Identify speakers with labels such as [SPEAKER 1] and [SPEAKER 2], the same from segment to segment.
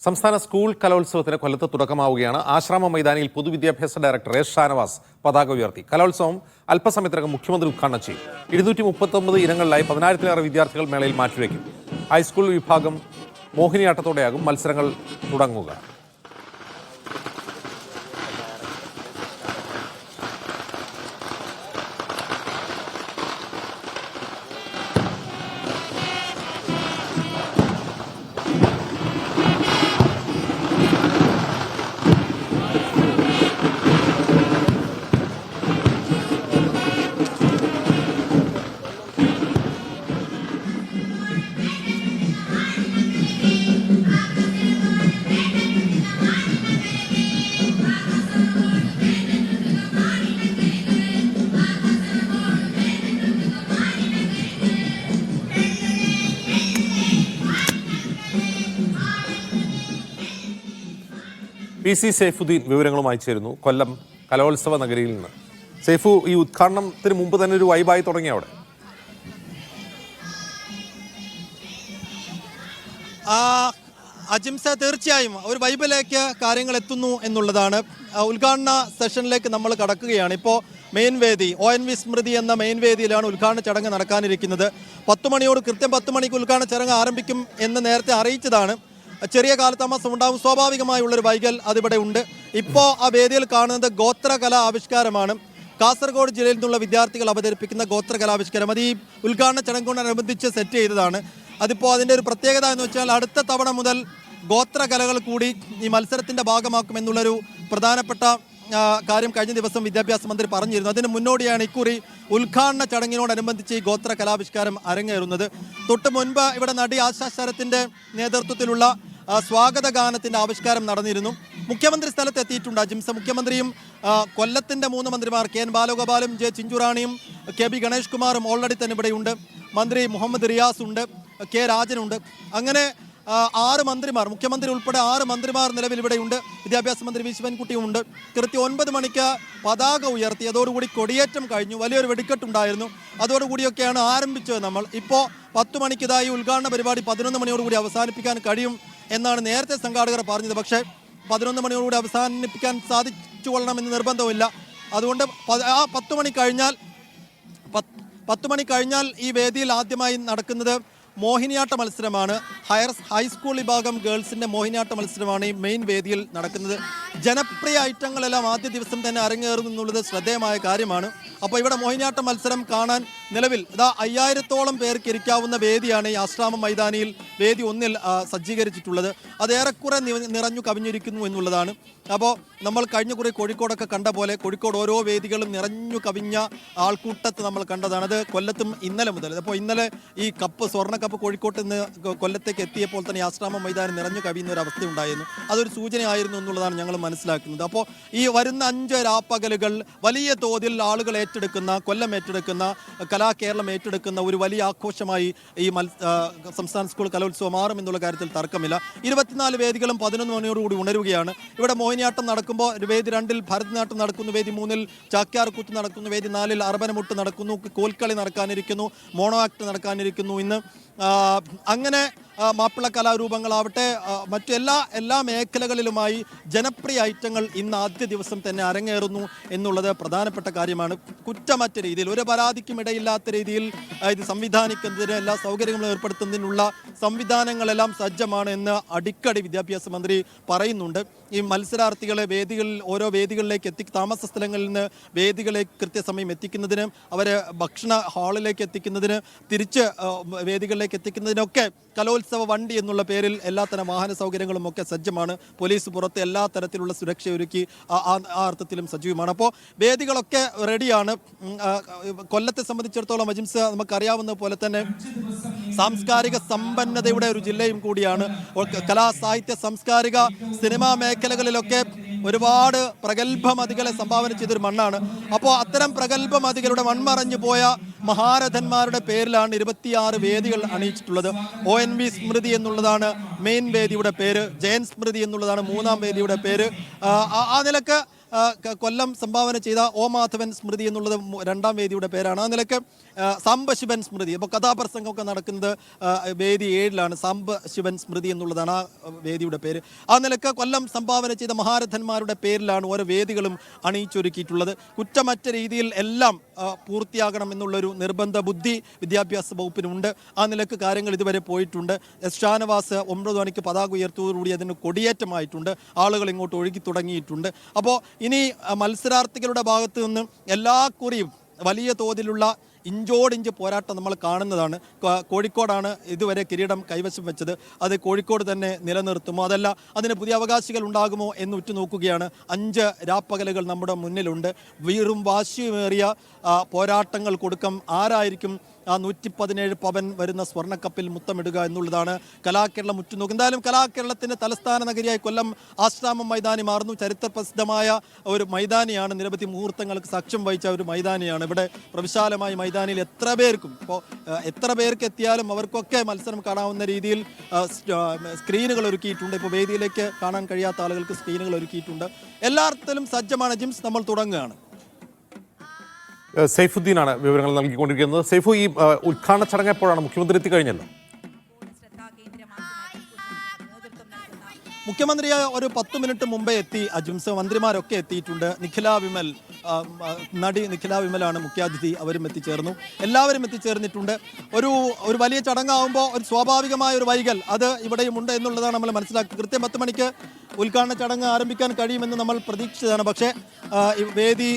[SPEAKER 1] സംസ്ഥാന സ്കൂൾ കലോത്സവത്തിന് കൊല്ലത്ത് തുടക്കമാവുകയാണ്. ആശ്രാമ മൈതാനിയിൽ പൊതുവിദ്യാഭ്യാസ ഡയറക്ടർ എസ് ഷാനവാസ് പതാക ഉയർത്തി. കലോത്സവം അല്പസമയത്തിനകം മുഖ്യമന്ത്രി ഉദ്ഘാടനം ചെയ്യും. 239 ഇനങ്ങളിലായി 10,000-ലേറെ വിദ്യാർത്ഥികൾ മേളയിൽ മാറ്റുരയ്ക്കും. ഹൈസ്കൂൾ വിഭാഗം മോഹിനിയാട്ടത്തോടെയാകും മത്സരങ്ങൾ തുടങ്ങുക. PC സൈഫുദ്ദീൻ വിവരങ്ങളുമായി ചേരുന്നു കൊല്ലം കലോത്സവ നഗരിയിൽ നിന്ന്. സൈഫു, ഈ ഉദ്ഘാടനത്തിന് മുമ്പ് തന്നെ ഒരു വൈബായി തുടങ്ങി അവിടെ?
[SPEAKER 2] അജിംസ, തീർച്ചയായും ഒരു വൈബിലേക്ക് കാര്യങ്ങൾ എത്തുന്നു എന്നുള്ളതാണ്. ഉദ്ഘാടന സെഷനിലേക്ക് നമ്മൾ കടക്കുകയാണ്. ഇപ്പോൾ മെയിൻ വേദി ONV സ്മൃതി എന്ന മെയിൻ വേദിയിലാണ് ഉദ്ഘാടന ചടങ്ങ് നടക്കാനിരിക്കുന്നത്. 10 മണിയോട് കൃത്യം 10 മണിക്ക് ഉദ്ഘാടന ചടങ്ങ് ആരംഭിക്കും എന്ന് നേരത്തെ അറിയിച്ചതാണ്. ചെറിയ കാലതാമസം ഉണ്ടാവും, സ്വാഭാവികമായുള്ളൊരു വൈകൽ അതിവിടെ ഉണ്ട്. ഇപ്പോൾ ആ വേദിയിൽ കാണുന്നത് ഗോത്രകലാ ആവിഷ്കാരമാണ്. കാസർഗോഡ് ജില്ലയിൽ നിന്നുള്ള വിദ്യാർത്ഥികൾ അവതരിപ്പിക്കുന്ന ഗോത്രകലാവിഷ്കാരം. അത് ഈ ഉദ്ഘാടന ചടങ്ങോടനുബന്ധിച്ച് സെറ്റ് ചെയ്തതാണ്. അതിപ്പോൾ അതിൻ്റെ ഒരു പ്രത്യേകത എന്ന് വെച്ചാൽ അടുത്ത തവണ മുതൽ ഗോത്രകലകൾ കൂടി ഈ മത്സരത്തിൻ്റെ ഭാഗമാക്കുമെന്നുള്ളൊരു പ്രധാനപ്പെട്ട കാര്യം കഴിഞ്ഞ ദിവസം വിദ്യാഭ്യാസ മന്ത്രി പറഞ്ഞിരുന്നു. അതിന് മുന്നോടിയാണ് ഇക്കുറി ഉദ്ഘാടന ചടങ്ങിനോടനുബന്ധിച്ച് ഈ ഗോത്ര കലാവിഷ്കാരം അരങ്ങേറുന്നത്. തൊട്ട് മുൻപ് ഇവിടെ നടി ആശാ ശരത്തിന്റെ നേതൃത്വത്തിലുള്ള സ്വാഗത ഗാനത്തിന്റെ ആവിഷ്കാരം നടന്നിരുന്നു. മുഖ്യമന്ത്രി സ്ഥലത്ത് എത്തിയിട്ടുണ്ട് അജിംസ. മുഖ്യമന്ത്രിയും കൊല്ലത്തിന്റെ 3 മന്ത്രിമാർ KN ബാലഗോപാലും J ചിഞ്ചുറാണിയും KB ഗണേഷ് കുമാറും ഓൾറെഡി തന്നെ ഇവിടെയുണ്ട്. മന്ത്രി മുഹമ്മദ് റിയാസ് ഉണ്ട്, K രാജനുണ്ട്. അങ്ങനെ 6 മന്ത്രിമാർ, മുഖ്യമന്ത്രി ഉൾപ്പെടെ 6 മന്ത്രിമാർ നിലവിൽ ഇവിടെയുണ്ട്. വിദ്യാഭ്യാസ മന്ത്രി വി ശിവൻകുട്ടിയുമുണ്ട്. കൃത്യം 9 മണിക്ക് പതാക ഉയർത്തി. അതോടുകൂടി കൊടിയേറ്റം കഴിഞ്ഞു. വലിയൊരു വെടിക്കെട്ടുണ്ടായിരുന്നു. അതോടുകൂടിയൊക്കെയാണ് ആരംഭിച്ചത്. നമ്മൾ ഇപ്പോൾ 10 മണിക്ക് ഇതായി ഉദ്ഘാടന പരിപാടി 11 മണിയോടുകൂടി അവസാനിപ്പിക്കാൻ കഴിയും എന്നാണ് നേരത്തെ സംഘാടകർ പറഞ്ഞത്. പക്ഷേ 11 മണിയോടുകൂടി അവസാനിപ്പിക്കാൻ സാധിച്ചു കൊള്ളണമെന്ന് നിർബന്ധമില്ല. അതുകൊണ്ട് 10 മണി കഴിഞ്ഞാൽ ഈ വേദിയിൽ ആദ്യമായി നടക്കുന്നത് മോഹിനിയാട്ട മത്സരമാണ്. ഹൈസ്കൂൾ വിഭാഗം ഗേൾസിൻ്റെ മോഹിനിയാട്ട മത്സരമാണ് ഈ മെയിൻ വേദിയിൽ നടക്കുന്നത്. ജനപ്രിയ ഐറ്റങ്ങളെല്ലാം ആദ്യ ദിവസം തന്നെ അരങ്ങേറുന്നു എന്നുള്ളത് ശ്രദ്ധേയമായ കാര്യമാണ്. അപ്പോൾ ഇവിടെ മോഹിനിയാട്ട മത്സരം കാണാൻ നിലവിൽ 5000-ഓളം പേർക്ക് ഇരിക്കാവുന്ന വേദിയാണ് ഈ ആശ്രാമ മൈതാനിയിൽ വേദി 1-ൽ സജ്ജീകരിച്ചിട്ടുള്ളത്. അത് ഏറെക്കുറെ നിറഞ്ഞു കവിഞ്ഞിരിക്കുന്നു എന്നുള്ളതാണ്. അപ്പോൾ നമ്മൾ കഴിഞ്ഞ കുറി കോഴിക്കോടൊക്കെ കണ്ട പോലെ കോഴിക്കോട് ഓരോ വേദികളും നിറഞ്ഞു കവിഞ്ഞ ആൾക്കൂട്ടത്ത് നമ്മൾ കണ്ടതാണ്. അത് കൊല്ലത്തും ഇന്നലെ മുതൽ. അപ്പോൾ ഇന്നലെ ഈ സ്വർണ്ണ കപ്പ് കോഴിക്കോട്ട് നിന്ന് കൊല്ലത്തേക്ക് എത്തിയപ്പോൾ തന്നെ ആശ്രാമ മൈതാനം നിറഞ്ഞു കവിയുന്ന ഒരു അവസ്ഥ ഉണ്ടായിരുന്നു. അതൊരു സൂചനയായിരുന്നു എന്നുള്ളതാണ് ഞങ്ങൾ മനസ്സിലാക്കുന്നത്. അപ്പോൾ ഈ വരുന്ന 5 രാപ്പകലുകൾ വലിയ തോതിൽ ആളുകൾ ഏറ്റെടുക്കുന്ന, കൊല്ലം ഏറ്റെടുക്കുന്ന, കേരളം ഏറ്റെടുക്കുന്ന ഒരു വലിയ ആഘോഷമായി ഈ സംസ്ഥാന സ്കൂൾ കലോത്സവം മാറും എന്നുള്ള കാര്യത്തിൽ തർക്കമില്ല. 24 വേദികളും 11 മണിയോടുകൂടി ഉണരുകയാണ്. ഇവിടെ മോഹിനിയാട്ടം നടക്കുമ്പോൾ വേദി 2-ൽ ഭരതനാട്യം നടക്കുന്നു, വേദി 3-ൽ ചാക്യാർകൂത്ത് നടക്കുന്നു, വേദി 4-ൽ അർബനമുട്ട് നടക്കുന്നു, കോൽക്കളി നടക്കാനിരിക്കുന്നു, മോണോ ആക്ട് നടക്കാനിരിക്കുന്നു. ഇന്ന് അങ്ങനെ മാപ്പിള കലാരൂപങ്ങളാവട്ടെ മറ്റു എല്ലാ മേഖലകളിലുമായി ജനപ്രിയ ഐറ്റങ്ങൾ ഇന്ന് ആദ്യ ദിവസം തന്നെ അരങ്ങേറുന്നു എന്നുള്ളത് പ്രധാനപ്പെട്ട കാര്യമാണ്. കുറ്റമറ്റ രീതിയിൽ, ഒരു പരാതിക്കും ഇടയില്ലാത്ത രീതിയിൽ ഇത് സംവിധാനിക്കുന്നതിന്, എല്ലാ സൗകര്യങ്ങളും ഏർപ്പെടുത്തുന്നതിനുള്ള സംവിധാനങ്ങളെല്ലാം സജ്ജമാണ് എന്ന് അടിക്കടി വിദ്യാഭ്യാസ മന്ത്രി പറയുന്നുണ്ട്. ഈ മത്സരാർത്ഥികളെ ഓരോ വേദികളിലേക്ക് താമസ സ്ഥലങ്ങളിൽ നിന്ന് വേദികളിലേക്ക് കൃത്യസമയം എത്തിക്കുന്നതിന്, അവരെ ഭക്ഷണ ഹാളിലേക്ക് എത്തിക്കുന്നതിന്, തിരിച്ച് വേദികളിലേക്ക് എത്തിക്കുന്നതിനൊക്കെ കലോത്സവ വണ്ടി എന്നുള്ള പേരിൽ എല്ലാത്തരം വാഹന സൗകര്യങ്ങളും ഒക്കെ സജ്ജമാണ്. പോലീസ് പുറത്ത് എല്ലാ തരത്തിലുള്ള സുരക്ഷ ഒരുക്കി ആ അർത്ഥത്തിലും സജീവമാണ്. അപ്പോൾ വേദികളൊക്കെ റെഡിയാണ്. കൊല്ലത്തെ സംബന്ധിച്ചിടത്തോളം അജിംസ, നമുക്കറിയാവുന്ന പോലെ തന്നെ സാംസ്കാരിക സമ്പന്നതയുടെ ഒരു ജില്ലയും കൂടിയാണ്. കലാ സാഹിത്യ സാംസ്കാരിക സിനിമാ മേഖലകളിലൊക്കെ ഒരുപാട് പ്രഗത്ഭമതികളെ സംഭാവന ചെയ്തൊരു മണ്ണാണ്. അപ്പോൾ അത്തരം പ്രഗത്ഭമതികളുടെ മൺമറഞ്ഞു പോയ മഹാരഥന്മാരുടെ പേരിലാണ് 26 വേദികൾ അണിയിച്ചിട്ടുള്ളത്. ONV സ്മൃതി എന്നുള്ളതാണ് മെയിൻ വേദിയുടെ പേര്, ജയൻ സ്മൃതി എന്നുള്ളതാണ് 3-ാം വേദിയുടെ പേര്. ആ നിലക്ക് കൊല്ലം സംഭാവന ചെയ്ത ഒ മാധവൻ സ്മൃതി എന്നുള്ളത് രണ്ടാം വേദിയുടെ പേരാണ്. ആ നിലക്ക് സാംബശിവൻ സ്മൃതി, ഇപ്പോൾ കഥാപ്രസംഗമൊക്കെ നടക്കുന്നത് വേദി 7-ലാണ്. സാംബശിവൻ സ്മൃതി എന്നുള്ളതാണ് ആ വേദിയുടെ പേര്. ആ നിലക്ക് കൊല്ലം സംഭാവന ചെയ്ത മഹാരഥന്മാരുടെ പേരിലാണ് ഓരോ വേദികളും അണിയിച്ചൊരുക്കിയിട്ടുള്ളത്. കുറ്റമറ്റ രീതിയിൽ എല്ലാം പൂർത്തിയാകണം എന്നുള്ളൊരു നിർബന്ധ ബുദ്ധി വിദ്യാഭ്യാസ വകുപ്പിനുണ്ട്. ആ നിലക്ക് കാര്യങ്ങൾ ഇതുവരെ പോയിട്ടുണ്ട്. എസ് ഷാനവാസ് 9 മണിക്ക് പതാക ഉയർത്തുവതോടുകൂടി അതിന് കൊടിയേറ്റമായിട്ടുണ്ട്. ആളുകൾ ഇങ്ങോട്ട് ഒഴുകി തുടങ്ങിയിട്ടുണ്ട്. അപ്പോൾ ഇനി മത്സരാർത്ഥികളുടെ ഭാഗത്തു നിന്ന് എല്ലാ കുറിയും വലിയ തോതിലുള്ള ഇഞ്ചോടിഞ്ച് പോരാട്ടം നമ്മൾ കാണുന്നതാണ്. കോഴിക്കോടാണ് ഇതുവരെ കിരീടം കൈവശം വെച്ചത്. അത് കോഴിക്കോട് തന്നെ നിലനിർത്തുമോ, അതല്ല അതിന് പുതിയ അവകാശികൾ ഉണ്ടാകുമോ എന്ന് ഉറ്റുനോക്കുകയാണ്. 5 രാപ്പകലുകൾ നമ്മുടെ മുന്നിലുണ്ട്. വീറും വാശിയുമേറിയ പോരാട്ടങ്ങൾ കൊടുക്കും. ആരായിരിക്കും ആ 117 പവൻ വരുന്ന സ്വർണ്ണക്കപ്പിൽ മുത്തമിടുക എന്നുള്ളതാണ് കലാകേരളം ഉറ്റുനോക്കും. എന്തായാലും കലാകേരളത്തിൻ്റെ തലസ്ഥാന നഗരിയായി കൊല്ലം ആശ്രാമം മൈതാനി മാറുന്നു. ചരിത്ര പ്രസിദ്ധമായ ഒരു മൈതാനിയാണ്. നിരവധി മുഹൂർത്തങ്ങൾക്ക് സാക്ഷ്യം വഹിച്ച ഒരു മൈതാനിയാണ്. ഇവിടെ പ്രവിശാലമായ മൈതാനിയിൽ എത്ര പേർക്ക് എത്തിയാലും അവർക്കൊക്കെ മത്സരം കാണാവുന്ന രീതിയിൽ സ്ക്രീനുകൾ ഒരുക്കിയിട്ടുണ്ട്. ഇപ്പോൾ വേദിയിലേക്ക് കാണാൻ കഴിയാത്ത ആളുകൾക്ക് സ്ക്രീനുകൾ ഒരുക്കിയിട്ടുണ്ട്. എല്ലാ അർത്ഥത്തിലും സജ്ജമാണ്. ജിംസ്, നമ്മൾ തുടങ്ങുകയാണ്.
[SPEAKER 1] സൈഫുദ്ദീനാണ് വിവരങ്ങൾ നൽകിക്കൊണ്ടിരിക്കുന്നത്. സൈഫു, ഈ ഉദ്ഘാടന ചടങ്ങ് എപ്പോഴാണ്? മുഖ്യമന്ത്രി എത്തിക്കഴിഞ്ഞല്ലോ.
[SPEAKER 2] മുഖ്യമന്ത്രി ഒരു 10 മിനിറ്റ് മുമ്പേ എത്തി. അജിംസ്, മന്ത്രിമാരൊക്കെ എത്തിയിട്ടുണ്ട്. നടി നിഖില വിമലാണ് മുഖ്യാതിഥി. അവരും എത്തിച്ചേർന്നു. എല്ലാവരും എത്തിച്ചേർന്നിട്ടുണ്ട്. ഒരു വലിയ ചടങ്ങാകുമ്പോൾ ഒരു സ്വാഭാവികമായ ഒരു വൈകൽ അത് ഇവിടെയും ഉണ്ട് എന്നുള്ളതാണ് നമ്മൾ മനസ്സിലാക്കുക. കൃത്യം 10 മണിക്ക് ഉദ്ഘാടന ചടങ്ങ് ആരംഭിക്കാൻ കഴിയുമെന്ന് നമ്മൾ പ്രതീക്ഷിച്ചതാണ്. പക്ഷേ വേദി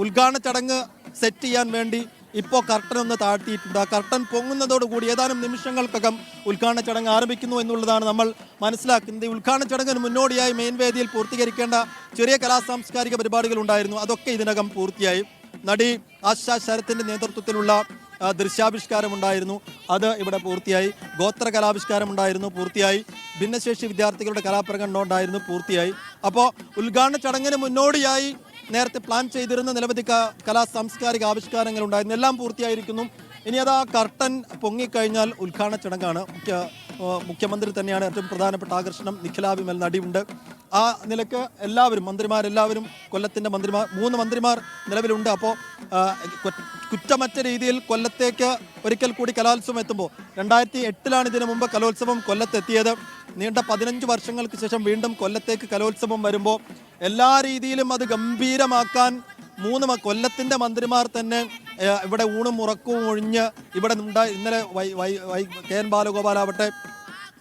[SPEAKER 2] ഉദ്ഘാടന ചടങ്ങ് സെറ്റ് ചെയ്യാൻ വേണ്ടി ഇപ്പോൾ കർട്ടൻ ഒന്ന് താഴ്ത്തിയിട്ടുണ്ട്. ആ കർട്ടൻ പൊങ്ങുന്നതോടുകൂടി ഏതാനും നിമിഷങ്ങൾക്കകം ഉദ്ഘാടന ചടങ്ങ് ആരംഭിക്കുന്നു എന്നുള്ളതാണ് നമ്മൾ മനസ്സിലാക്കുന്നത്. ഈ ഉദ്ഘാടന ചടങ്ങിന് മുന്നോടിയായി മെയിൻ വേദിയിൽ പൂർത്തീകരിക്കേണ്ട ചെറിയ കലാസാംസ്കാരിക പരിപാടികൾ ഉണ്ടായിരുന്നു. അതൊക്കെ ഇതിനകം പൂർത്തിയായി. നടി ആശാ ശരത്തിൻ്റെ നേതൃത്വത്തിലുള്ള ദൃശ്യാവിഷ്കാരം ഉണ്ടായിരുന്നു. അത് ഇവിടെ പൂർത്തിയായി. ഗോത്ര കലാവിഷ്കാരം ഉണ്ടായിരുന്നു, പൂർത്തിയായി. ഭിന്നശേഷി വിദ്യാർത്ഥികളുടെ കലാപ്രകടനം ഉണ്ടായിരുന്നു, പൂർത്തിയായി. അപ്പോൾ ഉദ്ഘാടന ചടങ്ങിന് മുന്നോടിയായി നേരത്തെ പ്ലാൻ ചെയ്തിരുന്ന നിരവധി കലാ സാംസ്കാരിക ആവിഷ്കാരങ്ങൾ ഉണ്ടായിരുന്നു. എല്ലാം പൂർത്തിയായിരിക്കുന്നു. ഇനി അത് ആ കർട്ടൻ പൊങ്ങിക്കഴിഞ്ഞാൽ ഉദ്ഘാടന ചടങ്ങാണ്. മുഖ്യമന്ത്രി തന്നെയാണ് ഏറ്റവും പ്രധാനപ്പെട്ട ആകർഷണം. നിഖില വിമൽ നടിയുണ്ട്. ആ നിലക്ക് മന്ത്രിമാരെല്ലാവരും കൊല്ലത്തിൻ്റെ 3 മന്ത്രിമാർ നിലവിലുണ്ട്. അപ്പോൾ കുറ്റമറ്റ രീതിയിൽ കൊല്ലത്തേക്ക് ഒരിക്കൽ കൂടി കലോത്സവം എത്തുമ്പോൾ 2008-ലാണ് ഇതിനു മുമ്പ് കലോത്സവം കൊല്ലത്തെത്തിയത്. നീണ്ട 15 വർഷങ്ങൾക്ക് ശേഷം വീണ്ടും കൊല്ലത്തേക്ക് കലോത്സവം വരുമ്പോൾ എല്ലാ രീതിയിലും അത് ഗംഭീരമാക്കാൻ കൊല്ലത്തിൻ്റെ മന്ത്രിമാർ തന്നെ ഇവിടെ ഊണും ഉറക്കവും ഒഴിഞ്ഞ് ഇവിടെ ഇന്നലെ KN ബാലഗോപാലാവട്ടെ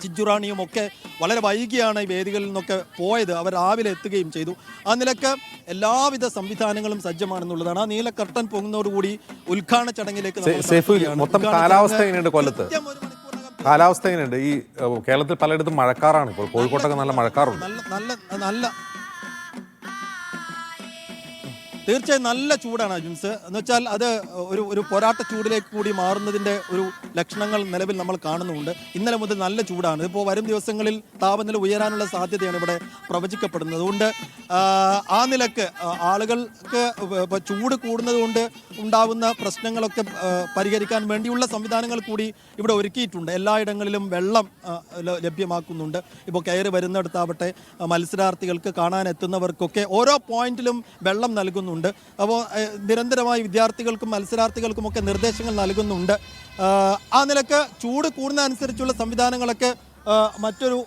[SPEAKER 2] ചിഞ്ചുറാണിയും ഒക്കെ വളരെ വൈകിയാണ് ഈ വേദികളിൽ നിന്നൊക്കെ പോയത്. അവർ രാവിലെ എത്തുകയും ചെയ്തു. ആ നിലക്ക് എല്ലാവിധ സംവിധാനങ്ങളും സജ്ജമാണെന്നുള്ളതാണ്. ആ നീല കർട്ടൻ പൊങ്ങുന്നതോടുകൂടി ഉദ്ഘാടന ചടങ്ങിലേക്ക്
[SPEAKER 1] മൊത്തം കാലാവസ്ഥ എങ്ങനെയുണ്ട്? കൊല്ലത്ത് കാലാവസ്ഥ എങ്ങനെയുണ്ട്? ഈ കേരളത്തിൽ പലയിടത്തും മഴക്കാറാണ്. ഇപ്പോൾ കോഴിക്കോട്ടൊക്കെ നല്ല മഴക്കാറുണ്ട്.
[SPEAKER 2] നല്ല തീർച്ചയായും നല്ല ചൂടാണ് ജിംസ്. എന്ന് വെച്ചാൽ അത് ഒരു പോരാട്ട ചൂടിലേക്ക് കൂടി മാറുന്നതിൻ്റെ ഒരു ലക്ഷണങ്ങൾ നിലവിൽ നമ്മൾ കാണുന്നുണ്ട്. ഇന്നലെ മുതൽ നല്ല ചൂടാണ്. ഇപ്പോൾ വരും ദിവസങ്ങളിൽ താപനില ഉയരാനുള്ള സാധ്യതയാണ് ഇവിടെ പ്രവചിക്കപ്പെടുന്നത്. അതുകൊണ്ട് ആ നിലക്ക് ആളുകൾക്ക് ചൂട് കൂടുന്നത് കൊണ്ട് ഉണ്ടാകുന്ന പ്രശ്നങ്ങളൊക്കെ പരിഹരിക്കാൻ വേണ്ടിയുള്ള സംവിധാനങ്ങൾ കൂടി ഇവിടെ ഒരുക്കിയിട്ടുണ്ട്. എല്ലായിടങ്ങളിലും വെള്ളം ലഭ്യമാക്കുന്നുണ്ട്. ഇപ്പോൾ കയറി വരുന്നിടത്താവട്ടെ മത്സരാർത്ഥികൾക്ക് കാണാനെത്തുന്നവർക്കൊക്കെ ഓരോ പോയിന്റിലും വെള്ളം നൽകുന്നുണ്ട്. അപ്പോൾ നിരന്തരമായി വിദ്യാർത്ഥികൾക്കും മത്സരാർത്ഥികൾക്കുമൊക്കെ നിർദ്ദേശങ്ങൾ നൽകുന്നുണ്ട്. ആ നിലക്ക് ചൂട് കൂടുന്നതനുസരിച്ചുള്ള സംവിധാനങ്ങളൊക്കെ മറ്റൊരു